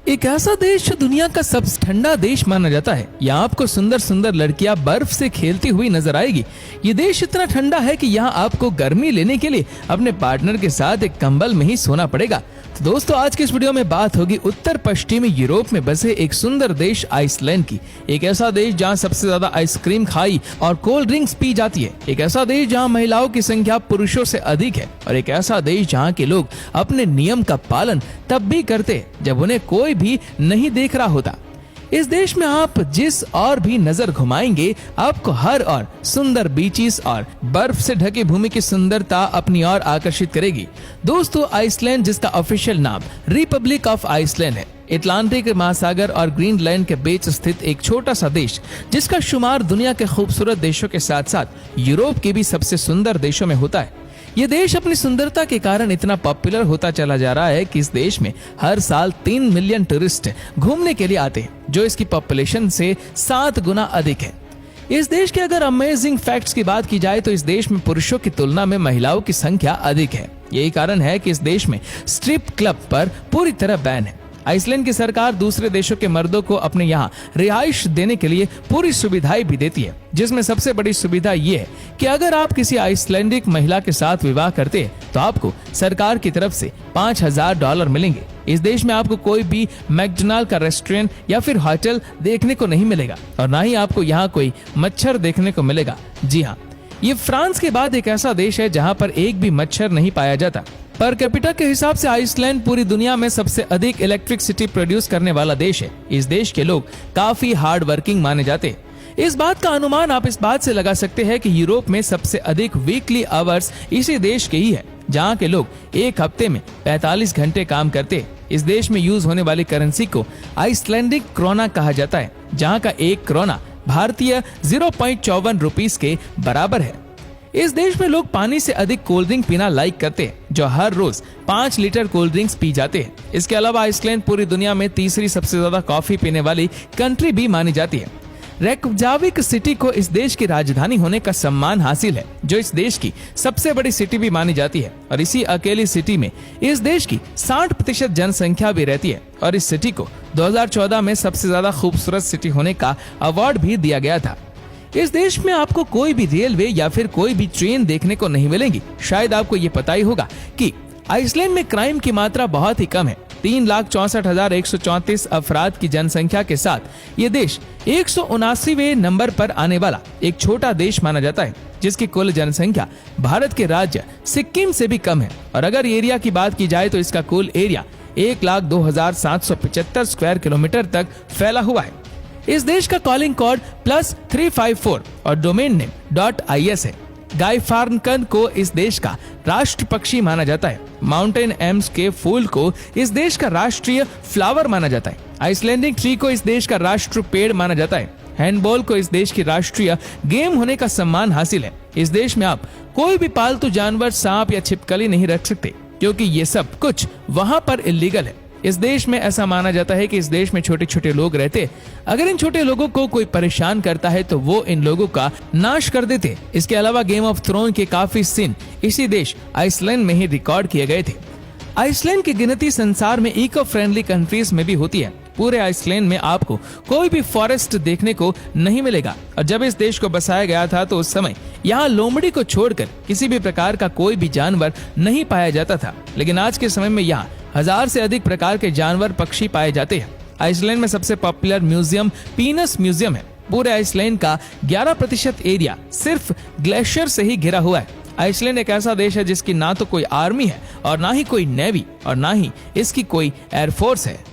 एक ऐसा देश जो दुनिया का सबसे ठंडा देश माना जाता है। यहाँ आपको सुंदर सुंदर लड़कियां बर्फ से खेलती हुई नजर आएगी। ये देश इतना ठंडा है कि यहाँ आपको गर्मी लेने के लिए अपने पार्टनर के साथ एक कंबल में ही सोना पड़ेगा। तो दोस्तों, आज के इस वीडियो में बात होगी उत्तर पश्चिमी यूरोप में बसे एक सुंदर देश आइसलैंड की। एक ऐसा देश जहाँ सबसे ज्यादा आइसक्रीम खाई और कोल्ड ड्रिंक्स पी जाती है। एक ऐसा देश जहाँ महिलाओं की संख्या पुरुषों से अधिक है। और एक ऐसा देश जहाँ के लोग अपने नियम का पालन तब भी करते जब उन्हें कोई भी नहीं देख रहा होता। इस देश में आप जिस और भी नजर घुमाएंगे, आपको हर और सुंदर बीचेस और बर्फ से ढकी भूमि की सुंदरता अपनी ओर आकर्षित करेगी। दोस्तों, आइसलैंड, जिसका ऑफिशियल नाम रिपब्लिक ऑफ आइसलैंड है, अटलांटिक महासागर और ग्रीनलैंड के बीच स्थित एक छोटा सा देश, जिसका शुमार दुनिया के खूबसूरत देशों के साथ साथ यूरोप के भी सबसे सुंदर देशों में होता है। ये देश अपनी सुंदरता के कारण इतना पॉपुलर होता चला जा रहा है कि इस देश में हर साल 3 मिलियन टूरिस्ट घूमने के लिए आते हैं, जो इसकी पॉपुलेशन से 7 गुना अधिक है। इस देश के अगर अमेजिंग फैक्ट्स की बात की जाए तो इस देश में पुरुषों की तुलना में महिलाओं की संख्या अधिक है। यही कारण है कि इस देश में स्ट्रिप क्लब पर पूरी तरह बैन है। आइसलैंड की सरकार दूसरे देशों के मर्दों को अपने यहाँ रिहाइश देने के लिए पूरी सुविधाएं भी देती है, जिसमें सबसे बड़ी सुविधा ये है कि अगर आप किसी आइसलैंडिक महिला के साथ विवाह करते हैं तो आपको सरकार की तरफ से $5000 मिलेंगे। इस देश में आपको कोई भी मैकडोनाल्ड का रेस्टोरेंट या फिर होटल देखने को नहीं मिलेगा और ना ही आपको यहाँ कोई मच्छर देखने को मिलेगा। जी हाँ, ये फ्रांस के बाद एक ऐसा देश है जहाँ पर एक भी मच्छर नहीं पाया जाता। पर कैपिटा के हिसाब से आइसलैंड पूरी दुनिया में सबसे अधिक इलेक्ट्रिसिटी प्रोड्यूस करने वाला देश है। इस देश के लोग काफी हार्ड वर्किंग माने जाते हैं। इस बात का अनुमान आप इस बात से लगा सकते हैं कि यूरोप में सबसे अधिक वीकली आवर्स इसी देश के ही है, जहाँ के लोग एक हफ्ते में 45 घंटे काम करते हैं। इस देश में यूज होने वाली करेंसी को आइसलैंडिक क्रोना कहा जाता है, जहाँ का एक क्रोना भारतीय 0.54 रुपीस के बराबर है। इस देश में लोग पानी से अधिक कोल्ड ड्रिंक पीना लाइक करते हैं, जो हर रोज 5 लीटर कोल्ड ड्रिंक्स पी जाते हैं। इसके अलावा आइसलैंड पूरी दुनिया में तीसरी सबसे ज्यादा कॉफी पीने वाली कंट्री भी मानी जाती है। रेकजाविक सिटी को इस देश की राजधानी होने का सम्मान हासिल है, जो इस देश की सबसे बड़ी सिटी भी मानी जाती है। और इसी अकेली सिटी में इस देश की 60% जनसंख्या भी रहती है। और इस सिटी को 2014 में सबसे ज्यादा खूबसूरत सिटी होने का अवार्ड भी दिया गया था। इस देश में आपको कोई भी रेलवे या फिर कोई भी ट्रेन देखने को नहीं मिलेंगी। शायद आपको ये पता ही होगा कि आइसलैंड में क्राइम की मात्रा बहुत ही कम है। 3,64,134 अफराद की जनसंख्या के साथ ये देश 179वें नंबर पर आने वाला एक छोटा देश माना जाता है, जिसकी कुल जनसंख्या भारत के राज्य सिक्किम से भी कम है। और अगर एरिया की बात की जाए तो इसका कुल एरिया 1,02,775 स्क्वायर किलोमीटर तक फैला हुआ है। इस देश का कॉलिंग कोड +354 और डोमेन नेम .is है। गाय फार्नकन को इस देश का राष्ट्र पक्षी माना जाता है। माउंटेन एम्स के फूल को इस देश का राष्ट्रीय फ्लावर माना जाता है। आइसलैंडिक ट्री को इस देश का राष्ट्रीय पेड़ माना जाता है। हैंडबॉल को इस देश की राष्ट्रीय गेम होने का सम्मान हासिल है। इस देश में आप कोई भी पालतू जानवर, सांप या छिपकली नहीं रख सकते, क्योंकि ये सब कुछ वहाँ पर इलीगल है। इस देश में ऐसा माना जाता है कि इस देश में छोटे छोटे लोग रहते, अगर इन छोटे लोगों को कोई परेशान करता है तो वो इन लोगों का नाश कर देते। इसके अलावा गेम ऑफ थ्रोन के काफी सीन इसी देश आइसलैंड में ही रिकॉर्ड किए गए थे। आइसलैंड की गिनती संसार में इको फ्रेंडली कंट्रीज में भी होती है। पूरे आइसलैंड में आपको कोई भी फॉरेस्ट देखने को नहीं मिलेगा। और जब इस देश को बसाया गया था तो उस समय यहाँ लोमड़ी को छोड़कर किसी भी प्रकार का कोई भी जानवर नहीं पाया जाता था। लेकिन आज के समय में यहाँ 1000 से अधिक प्रकार के जानवर, पक्षी पाए जाते हैं। आइसलैंड में सबसे पॉपुलर म्यूजियम पीनस म्यूजियम है। पूरे आइसलैंड का 11% एरिया सिर्फ ग्लेशियर से ही घिरा हुआ है। आइसलैंड एक ऐसा देश है जिसकी ना तो कोई आर्मी है और ना ही कोई नेवी और ना ही इसकी कोई एयरफोर्स है।